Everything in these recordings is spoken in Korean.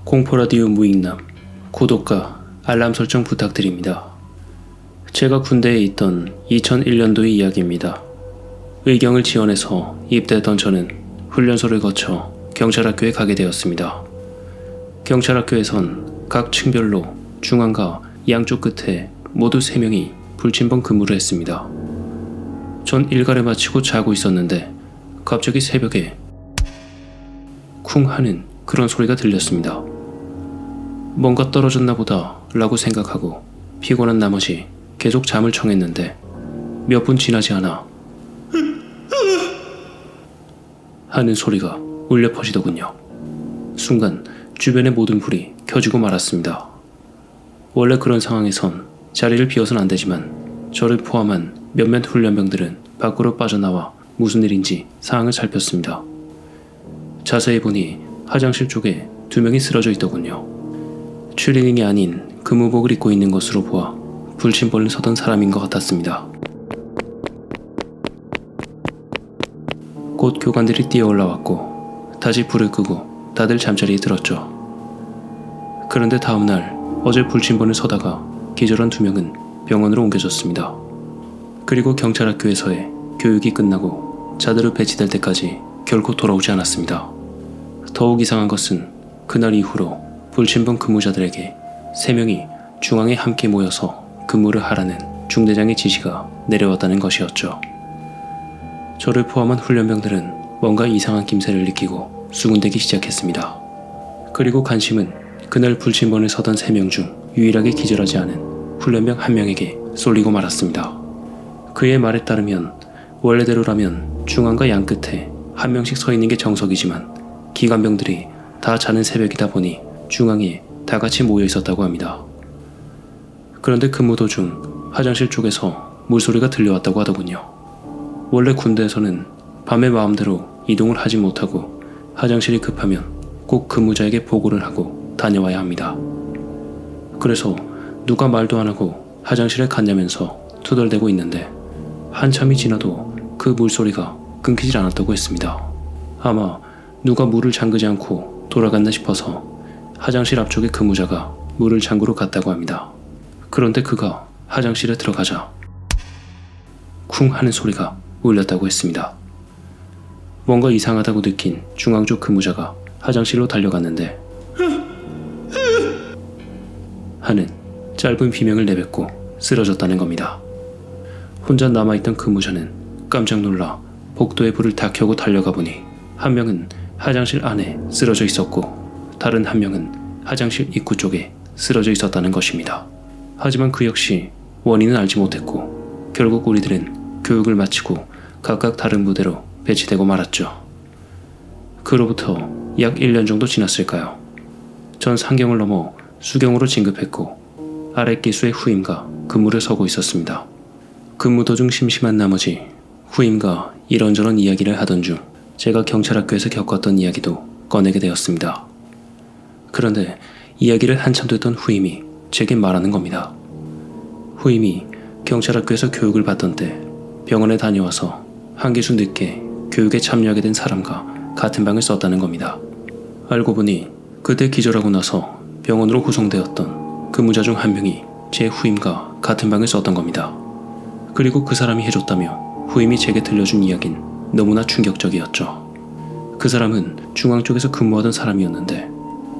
공포라디오 무익남 구독과 알람 설정 부탁드립니다. 제가 군대에 있던 2001년도의 이야기입니다. 의경을 지원해서 입대했던 저는 훈련소를 거쳐 경찰학교에 가게 되었습니다. 경찰학교에선 각 층별로 중앙과 양쪽 끝에 모두 3명이 불침번 근무를 했습니다. 전 일과를 마치고 자고 있었는데 갑자기 새벽에 쿵 하는 그런 소리가 들렸습니다. 뭔가 떨어졌나 보다 라고 생각하고 피곤한 나머지 계속 잠을 청했는데 몇 분 지나지 않아 하는 소리가 울려 퍼지더군요. 순간 주변의 모든 불이 켜지고 말았습니다. 원래 그런 상황에선 자리를 비워선 안 되지만 저를 포함한 몇몇 훈련병들은 밖으로 빠져나와 무슨 일인지 상황을 살폈습니다. 자세히 보니 화장실 쪽에 2명이 쓰러져 있더군요. 추리닝이 아닌 근무복을 입고 있는 것으로 보아 불침번을 서던 사람인 것 같았습니다. 곧 교관들이 뛰어 올라왔고 다시 불을 끄고 다들 잠자리에 들었죠. 그런데 다음날 어제 불침번을 서다가 기절한 2명은 병원으로 옮겨졌습니다. 그리고 경찰학교에서의 교육이 끝나고 자대로 배치될 때까지 결코 돌아오지 않았습니다. 더욱 이상한 것은 그날 이후로 불침번 근무자들에게 3명이 중앙에 함께 모여서 근무를 하라는 중대장의 지시가 내려왔다는 것이었죠. 저를 포함한 훈련병들은 뭔가 이상한 김새를 느끼고 수군대기 시작했습니다. 그리고 간심은 그날 불침번을 서던 3명 중 유일하게 기절하지 않은 훈련병 1명에게 쏠리고 말았습니다. 그의 말에 따르면 원래대로라면 중앙과 양 끝에 1명씩 서 있는 게 정석이지만 기관병들이 다 자는 새벽이다 보니 중앙에 다 같이 모여 있었다고 합니다. 그런데 근무 도중 화장실 쪽에서 물소리가 들려왔다고 하더군요. 원래 군대에서는 밤에 마음대로 이동을 하지 못하고 화장실이 급하면 꼭 근무자에게 보고를 하고 다녀와야 합니다. 그래서 누가 말도 안 하고 화장실에 갔냐면서 투덜대고 있는데 한참이 지나도 그 물소리가 끊기질 않았다고 했습니다. 아마 누가 물을 잠그지 않고 돌아갔나 싶어서 화장실 앞쪽에 근무자가 물을 잠그러 갔다고 합니다. 그런데 그가 화장실에 들어가자 쿵 하는 소리가 울렸다고 했습니다. 뭔가 이상하다고 느낀 중앙 쪽 근무자가 화장실로 달려갔는데 하는 짧은 비명을 내뱉고 쓰러졌다는 겁니다. 혼자 남아있던 근무자는 깜짝 놀라 복도에 불을 다 켜고 달려가 보니 한 명은 화장실 안에 쓰러져 있었고 다른 한 명은 화장실 입구 쪽에 쓰러져 있었다는 것입니다. 하지만 그 역시 원인은 알지 못했고 결국 우리들은 교육을 마치고 각각 다른 부대로 배치되고 말았죠. 그로부터 약 1년 정도 지났을까요? 전 상경을 넘어 수경으로 진급했고 아래 기수의 후임과 근무를 서고 있었습니다. 근무 도중 심심한 나머지 후임과 이런저런 이야기를 하던 중 제가 경찰학교에서 겪었던 이야기도 꺼내게 되었습니다. 그런데 이야기를 한참 듣던 후임이 제게 말하는 겁니다. 후임이 경찰학교에서 교육을 받던 때 병원에 다녀와서 한 기수 늦게 교육에 참여하게 된 사람과 같은 방을 썼다는 겁니다. 알고 보니 그때 기절하고 나서 병원으로 구송되었던 근무자 중 한 명이 제 후임과 같은 방을 썼던 겁니다. 그리고 그 사람이 해줬다며 후임이 제게 들려준 이야긴 너무나 충격적이었죠. 그 사람은 중앙 쪽에서 근무하던 사람이었는데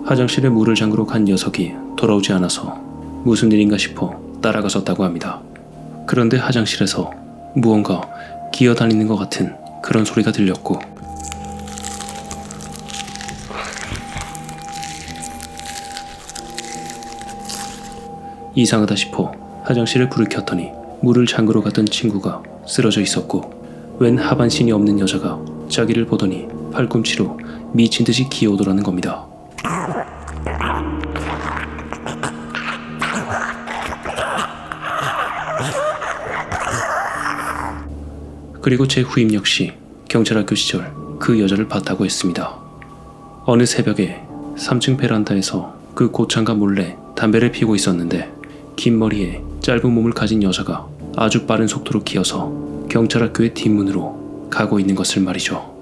화장실에 물을 잠그러 간 녀석이 돌아오지 않아서 무슨 일인가 싶어 따라갔었다고 합니다. 그런데 화장실에서 무언가 기어다니는 것 같은 그런 소리가 들렸고 이상하다 싶어 화장실에 불을 켰더니 물을 잠그러 갔던 친구가 쓰러져 있었고 웬 하반신이 없는 여자가 자기를 보더니 팔꿈치로 미친 듯이 기어오더라는 겁니다. 그리고 제 후임 역시 경찰학교 시절 그 여자를 봤다고 했습니다. 어느 새벽에 3층 베란다에서 그 고창가 몰래 담배를 피우고 있었는데 긴 머리에 짧은 몸을 가진 여자가 아주 빠른 속도로 기어서 경찰학교의 뒷문으로 가고 있는 것을 말이죠.